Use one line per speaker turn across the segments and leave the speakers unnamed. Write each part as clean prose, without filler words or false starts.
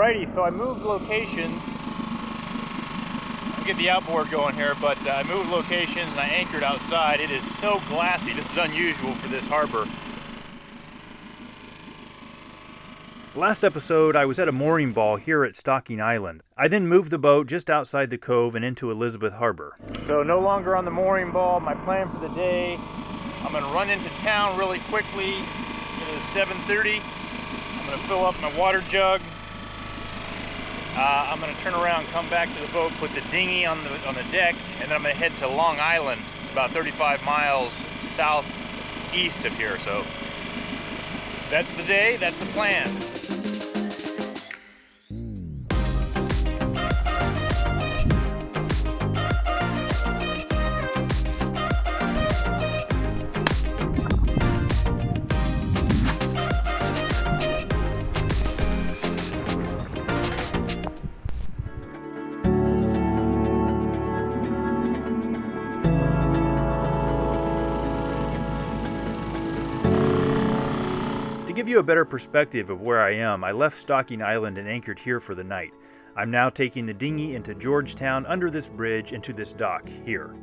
Alrighty, so I moved locations. I'll get the outboard going here, but I moved locations and I anchored outside. It is so glassy. This is unusual for this harbor. Last episode, I was at a mooring ball here at Stocking Island. I then moved the boat just outside the cove and into Elizabeth Harbor. So no longer on the mooring ball. My plan for the day, I'm going to run into town really quickly. It is 7:30. I'm going to fill up my water jug. I'm going to turn around, come back to the boat, put the dinghy on the deck, and then I'm going to head to Long Island. It's about 35 miles southeast of here. So that's the day, that's the plan. To give you a better perspective of where I am, I left Stocking Island and anchored here for the night. I'm now taking the dinghy into Georgetown under this bridge and to this dock here.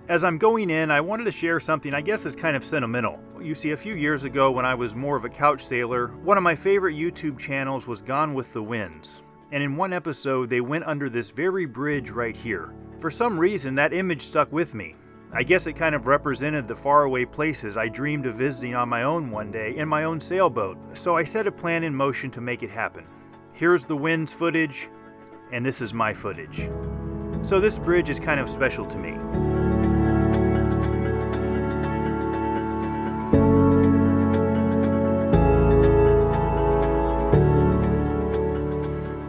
As I'm going in, I wanted to share something I guess is kind of sentimental. You see, a few years ago when I was more of a couch sailor, one of my favorite YouTube channels was Gone with the Winds. And in one episode, they went under this very bridge right here. For some reason, that image stuck with me. I guess it kind of represented the faraway places I dreamed of visiting on my own one day in my own sailboat, so I set a plan in motion to make it happen. Here's the Winds footage, and this is my footage. So this bridge is kind of special to me.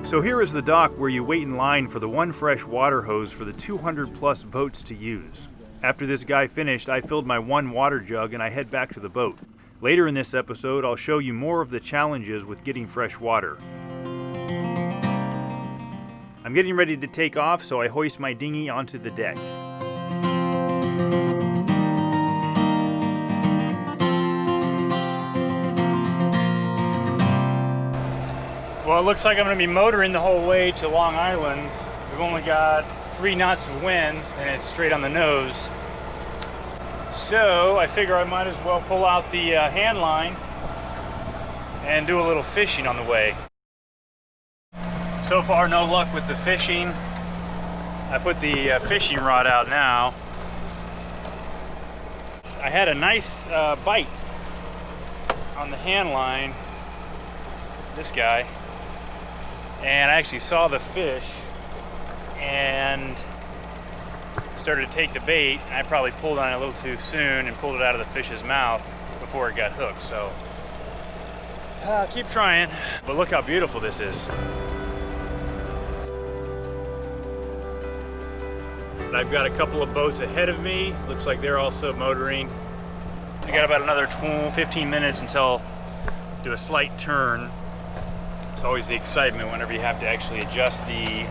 So here is the dock where you wait in line for the one fresh water hose for the 200 plus boats to use. After this guy finished, I filled my one water jug and I head back to the boat. Later in this episode, I'll show you more of the challenges with getting fresh water. I'm getting ready to take off, so I hoist my dinghy onto the deck. Well, it looks like I'm going to be motoring the whole way to Long Island. We've only got 3 knots of wind and it's straight on the nose. So I figure I might as well pull out the hand line and do a little fishing on the way. So far, no luck with the fishing. I put the fishing rod out now. I had a nice bite on the hand line, this guy, and I actually saw the fish and started to take the bait. I probably pulled on it a little too soon and pulled it out of the fish's mouth before it got hooked. So keep trying, but look how beautiful this is. I've got a couple of boats ahead of me. Looks like they're also motoring. I got about another 15 minutes until I do a slight turn. It's always the excitement whenever you have to actually adjust the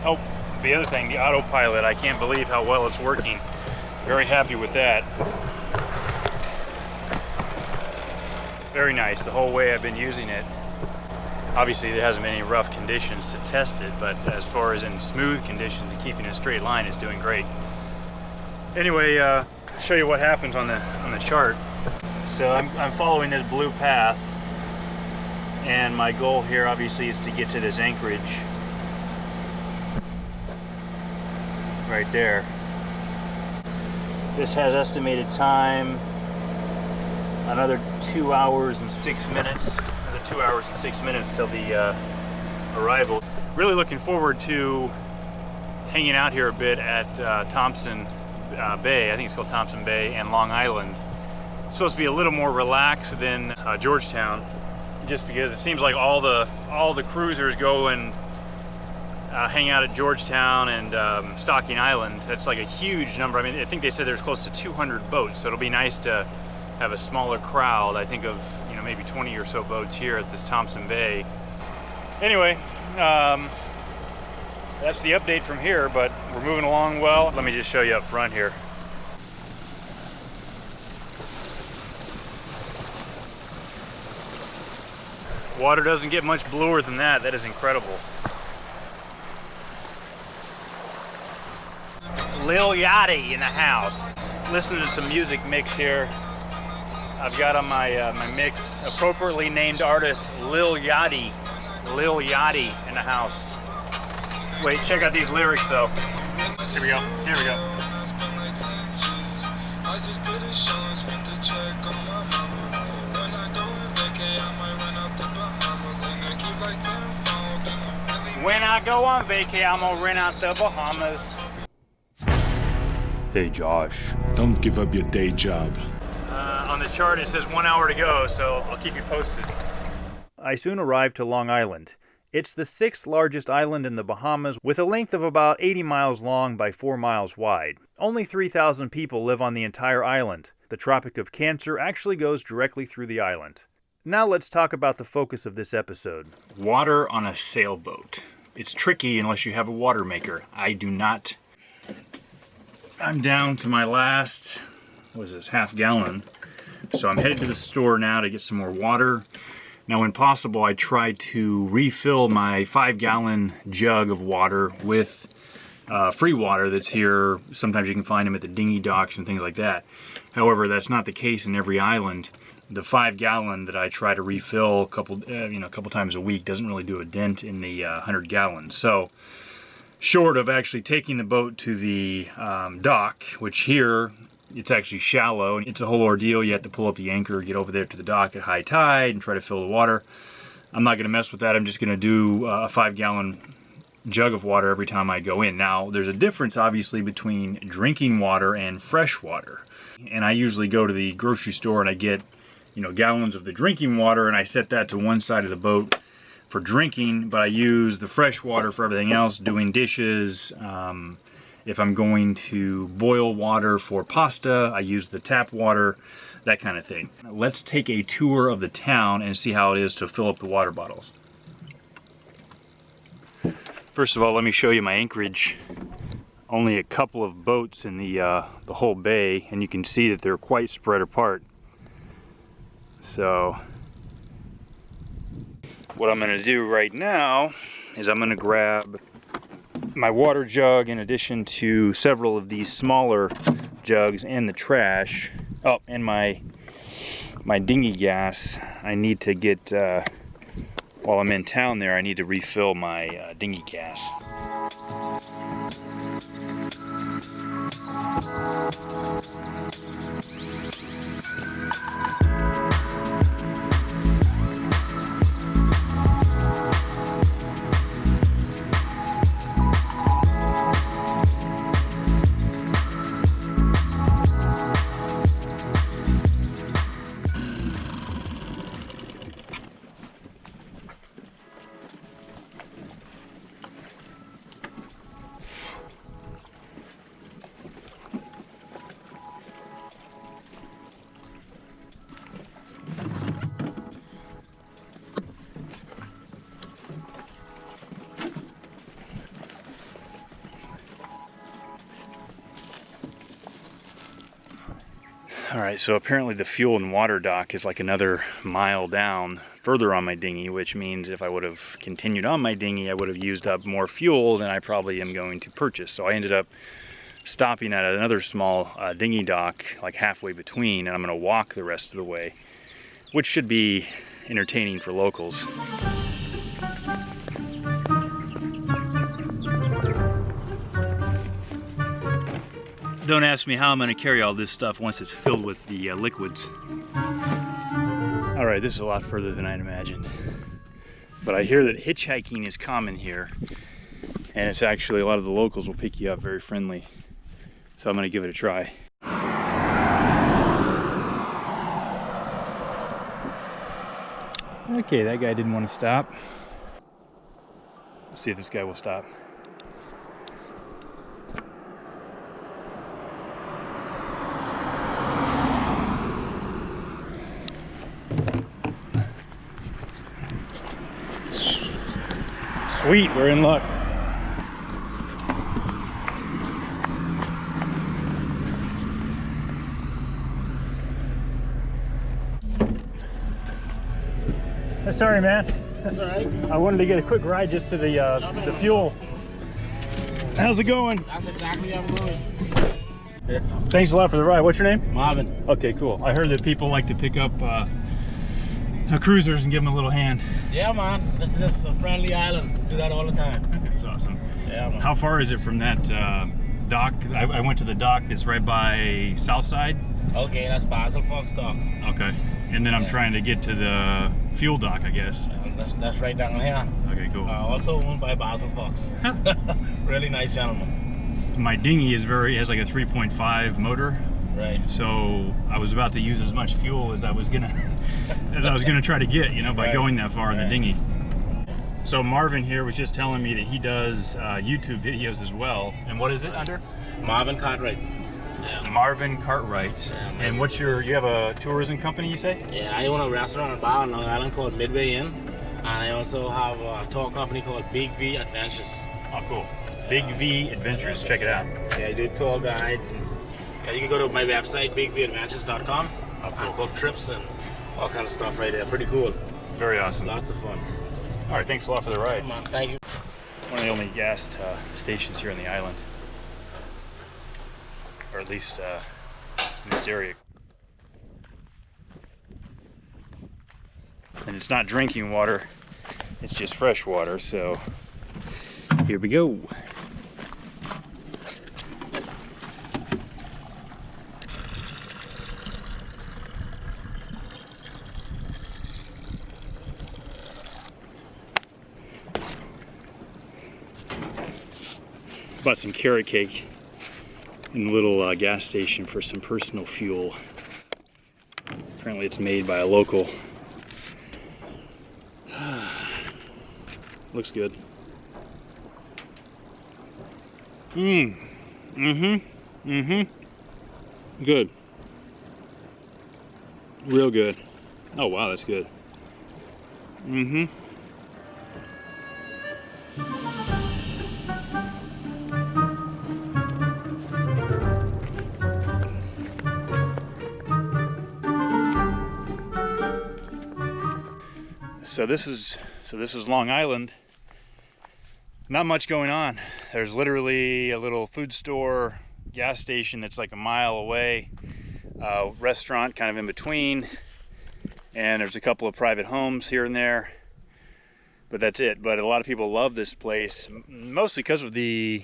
other thing, the autopilot. I can't believe how well it's working. Very happy with that. Very nice. The whole way I've been using it. Obviously there hasn't been any rough conditions to test it, but as far as in smooth conditions and keeping a straight line, it's doing great. Anyway, I'll show you what happens on the chart. So I'm following this blue path, and my goal here obviously is to get to this anchorage right there. This has estimated time another 2 hours and 6 minutes. Another 2 hours and 6 minutes till the arrival. Really looking forward to hanging out here a bit at Thompson Bay. I think it's called Thompson Bay and Long Island. It's supposed to be a little more relaxed than Georgetown, just because it seems like all the cruisers go and hang out at Georgetown and Stocking Island. That's like a huge number. I mean, I think they said there's close to 200 boats, so it'll be nice to have a smaller crowd. I think of, you know, maybe 20 or so boats here at this Thompson Bay. Anyway, that's the update from here, but we're moving along well. Let me just show you up front here. Water doesn't get much bluer than that. That is incredible. Lil Yachty in the house. Listening to some music mix here. I've got on my my mix appropriately named artist Lil Yachty. Lil Yachty in the house. Wait, check out these lyrics though. Here we go. Here we go. When I go on vacay, I'm gonna rent out the Bahamas.
Hey Josh,
don't give up your day job.
On the chart it says 1 hour to go, so I'll keep you posted. I soon arrived to Long Island. It's the 6th largest island in the Bahamas with a length of about 80 miles long by 4 miles wide. Only 3,000 people live on the entire island. The Tropic of Cancer actually goes directly through the island. Now let's talk about the focus of this episode. Water on a sailboat. It's tricky unless you have a water maker. I do not. I'm down to my last, what is this, half gallon. So I'm headed to the store now to get some more water. Now when possible, I try to refill my 5-gallon jug of water with free water that's here. Sometimes you can find them at the dinghy docks and things like that. However, that's not the case in every island. The 5-gallon that I try to refill a couple times a week doesn't really do a dent in the 100 gallons. So, short of actually taking the boat to the dock, which here it's actually shallow and it's a whole ordeal. You have to pull up the anchor, get over there to the dock at high tide, and try to fill the water. I'm not going to mess with that. I'm just going to do a 5-gallon jug of water every time I go in. Now, there's a difference obviously between drinking water and fresh water. And I usually go to the grocery store and I get gallons of the drinking water, and I set that to one side of the boat for drinking, but I use the fresh water for everything else, doing dishes. If I'm going to boil water for pasta, I use the tap water, that kind of thing. Let's take a tour of the town and see how it is to fill up the water bottles. First of all, let me show you my anchorage. Only a couple of boats in the whole bay, and you can see that they're quite spread apart. So what I'm going to do right now is I'm going to grab my water jug in addition to several of these smaller jugs and the trash. Oh, and my dinghy gas. I need to get, while I'm in town there, I need to refill my dinghy gas. Alright, so apparently the fuel and water dock is like another mile down further on my dinghy, which means if I would have continued on my dinghy, I would have used up more fuel than I probably am going to purchase. So I ended up stopping at another small dinghy dock, like halfway between, and I'm going to walk the rest of the way, which should be entertaining for locals. Don't ask me how I'm going to carry all this stuff once it's filled with the liquids. Alright, this is a lot further than I'd imagined. But I hear that hitchhiking is common here. And it's actually, a lot of the locals will pick you up, very friendly. So I'm going to give it a try. Okay, that guy didn't want to stop. Let's see if this guy will stop. Sweet, we're in luck. Yes, sorry, man.
That's all right.
I wanted to get a quick ride just to the fuel. How's it going?
That's exactly how I'm going. Yeah.
Thanks a lot for the ride. What's your name?
Marvin.
Okay, cool. I heard that people like to pick up cruisers and give them a little hand.
Yeah, man. This is just a friendly island. We do that all the time.
That's awesome.
Yeah, man.
How far is it from that dock? I went to the dock that's right by Southside.
Okay, that's Basil Fox dock.
Okay. And then I'm trying to get to the fuel dock, I guess.
That's right down here.
Okay, cool.
Also owned by Basil Fox. Really nice gentleman.
My dinghy has like a 3.5 motor.
Right.
So I was about to use as much fuel as I was gonna try to get, you know, by going that far in the dinghy. So Marvin here was just telling me that he does YouTube videos as well. And what is it under?
Marvin Cartwright.
Yeah. Marvin Cartwright. Yeah, and what's you have a tourism company, you say?
Yeah, I own a restaurant and bar on Long Island called Midway Inn. And I also have a tour company called Big V Adventures.
Oh, cool. Big V Adventures, check it out.
Yeah, I do tour guide. Yeah, you can go to my website, bigvadventures.com, and book trips and all kind of stuff right there. Pretty cool.
Very awesome.
Lots of fun.
All right, thanks a lot for the ride.
Come on, thank you.
One of the only gas stations here on the island, or at least in this area. And it's not drinking water, it's just fresh water, so here we go. Bought some carrot cake in the little gas station for some personal fuel. Apparently it's made by a local. Looks good. Good. Real good. Oh wow, that's good. So this is Long Island. Not much going on. There's literally a little food store, gas station that's like a mile away, restaurant kind of in between, and there's a couple of private homes here and there, but that's it. But a lot of people love this place, mostly because of the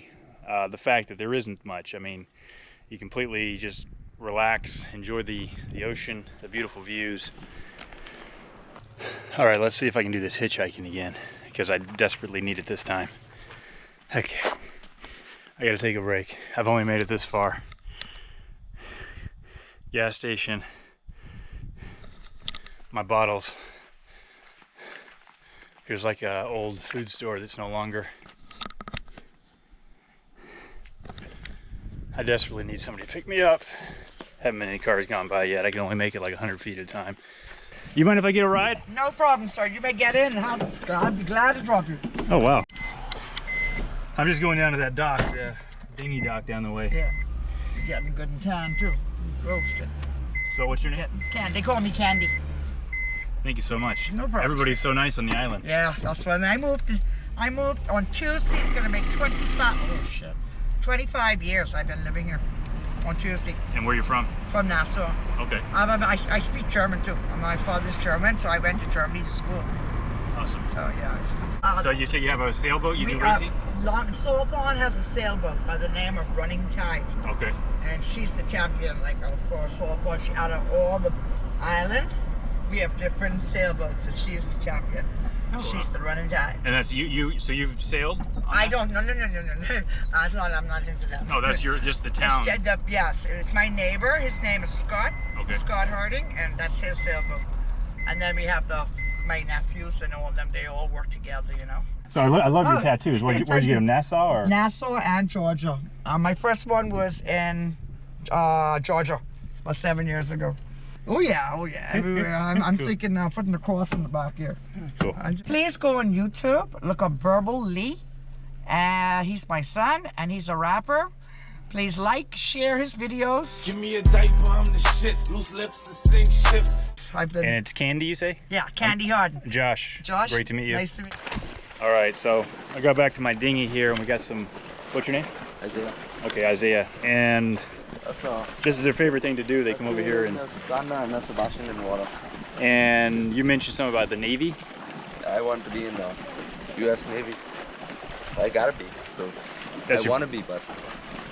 fact that there isn't much. I mean, you completely just relax, enjoy the ocean, the beautiful views. All right, let's see if I can do this hitchhiking again, because I desperately need it this time. Okay, I gotta take a break. I've only made it this far. Gas station, my bottles. Here's like an old food store that's no longer. I desperately need somebody to pick me up. Haven't been any cars gone by yet. I can only make it like 100 feet at a time. You mind if I get a ride?
No problem, sir. You may get in. I'll be glad to drop you.
Oh, wow. I'm just going down to that dock, the dinghy dock down the way.
Yeah. You're getting good in town, too. Roasted.
So what's your name?
Candy. They call me Candy.
Thank you so much.
No problem.
Everybody's so nice on the island.
Yeah, that's why I moved on Tuesday. It's going to make 25 years I've been living here. On Tuesday.
And where are you from?
From Nassau.
Okay.
I speak German too. My father's German, so I went to Germany to school.
Awesome.
So yeah.
So you say you have a sailboat? You do racing?
Saltpond has a sailboat by the name of Running Tide.
Okay.
And she's the champion, like for Saltpond. She out of all the islands, we have different sailboats, and she's the champion. Oh, she's the Running Tide.
And that's you. So you've sailed?
I don't. No. I'm not into that.
No, that's just the town.
Yes, it's my neighbor. His name is Scott.
Okay.
Scott Harding, and that's his sailboat. And then we have my nephews and all of them. They all work together, you know.
So I love your tattoos. Where'd you get them? Nassau or?
Nassau and Georgia. My first one was in Georgia, about 7 years ago. Oh yeah. Everywhere. I'm cool. Thinking now putting the cross in the back here.
Cool.
Please go on YouTube, look up Verbal Lee. He's my son and he's a rapper. Please like, share his videos.
Give me a diaper, I'm the shit. Loose lips and sink ships.
Yes, I've been.
And it's Candy, you say?
Yeah, Candy Harden.
Josh.
Josh.
Great to meet you.
Nice to meet you.
All right, so I got back to my dinghy here, and we got some. What's your name?
Isaiah.
Okay, Isaiah. And
That's
this is their favorite thing to do. They come over here and.
that's Sebastian in the water.
And you mentioned something about the Navy.
I want to be in the U.S. Navy. I gotta be. So
That's
I want to be, but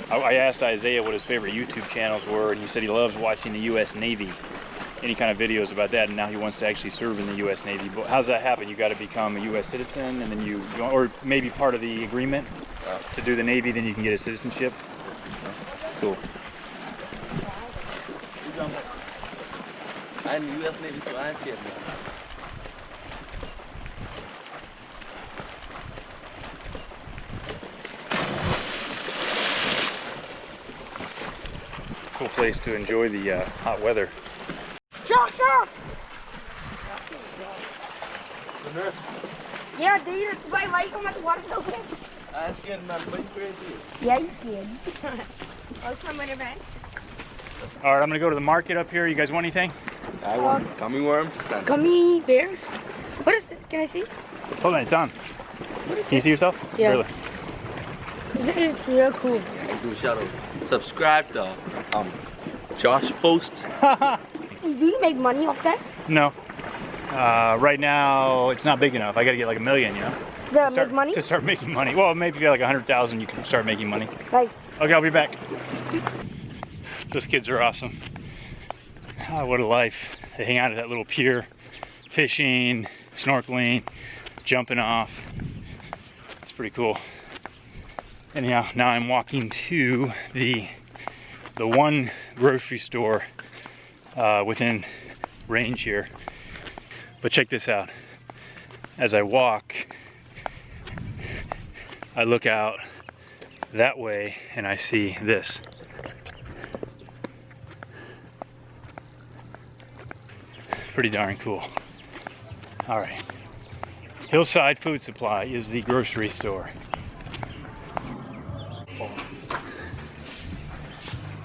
I asked Isaiah what his favorite YouTube channels were, and he said he loves watching the U.S. Navy, any kind of videos about that, and now he wants to actually serve in the U.S. Navy. But how's that happen? You got to become a U.S. citizen, and then you, or maybe part of the agreement to do the Navy, then you can get a citizenship. Cool.
I'm U.S. Navy, so I'm scared.
Cool place to enjoy the hot weather.
Shark, shark!
It's a nurse.
Yeah, dude, why you come at the water so quick?
I'm scared, man. But you crazy.
Yeah, you scared. I'll come in advance.
All right, I'm gonna go to the market up here. You guys want anything?
I want gummy worms.
Gummy bears? What is it? Can I see?
Hold on, it's on. Can you see yourself?
Yeah.
Really?
It's real cool.
Do a shout out. Subscribe to Josh posts.
Do you make money off that?
No. Right now, it's not big enough. I gotta get like $1 million, you know?
To make money?
To start making money. Well, maybe if you got like 100,000, you can start making money.
Like,
Okay, I'll be back. Those kids are awesome. Oh, what a life. They hang out at that little pier, fishing, snorkeling, jumping off. It's pretty cool. Anyhow, now I'm walking to the one grocery store within range here. But check this out. As I walk, I look out that way and I see this. Pretty darn cool. All right. Hillside Food Supply is the grocery store.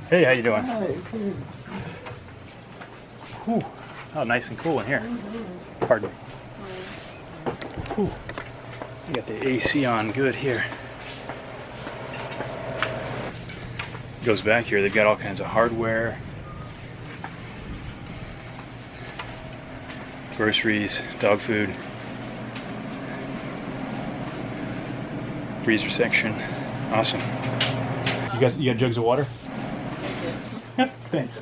Hey, how you doing? Whew. Oh, nice and cool in here. Pardon me. Whew. You got the AC on good here. Goes back here, they've got all kinds of hardware, groceries, dog food, freezer section. Awesome. You got jugs of water? Thanks.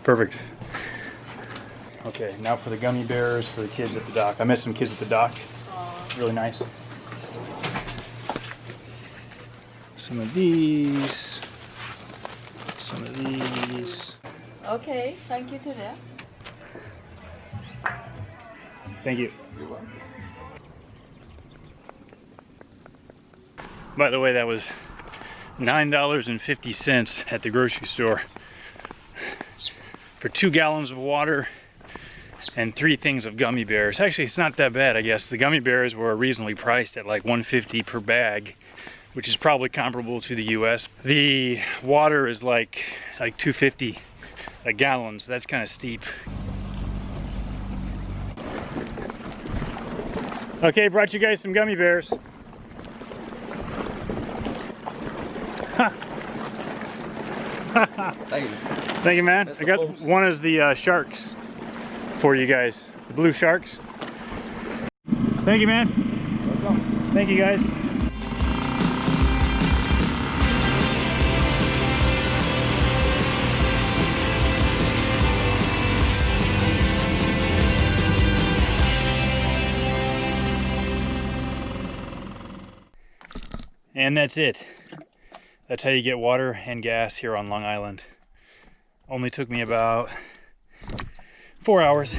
Perfect. Okay, now for the gummy bears for the kids at the dock. I met some kids at the dock. Really nice. Some of these. Some of these.
Okay, thank you to that.
Thank you. By the way, that was $9.50 at the grocery store for 2 gallons of water and 3 things of gummy bears. Actually, it's not that bad, I guess. The gummy bears were reasonably priced at like $1.50 per bag, which is probably comparable to the US. The water is like $2.50 a gallon, so that's kind of steep. Okay, brought you guys some gummy bears.
Thank you.
Thank you, man.
That's
I
the
got
post.
one as the sharks for you guys. The blue sharks. Thank you, man. Thank you, guys. And that's it. That's how you get water and gas here on Long Island. Only took me about 4 hours.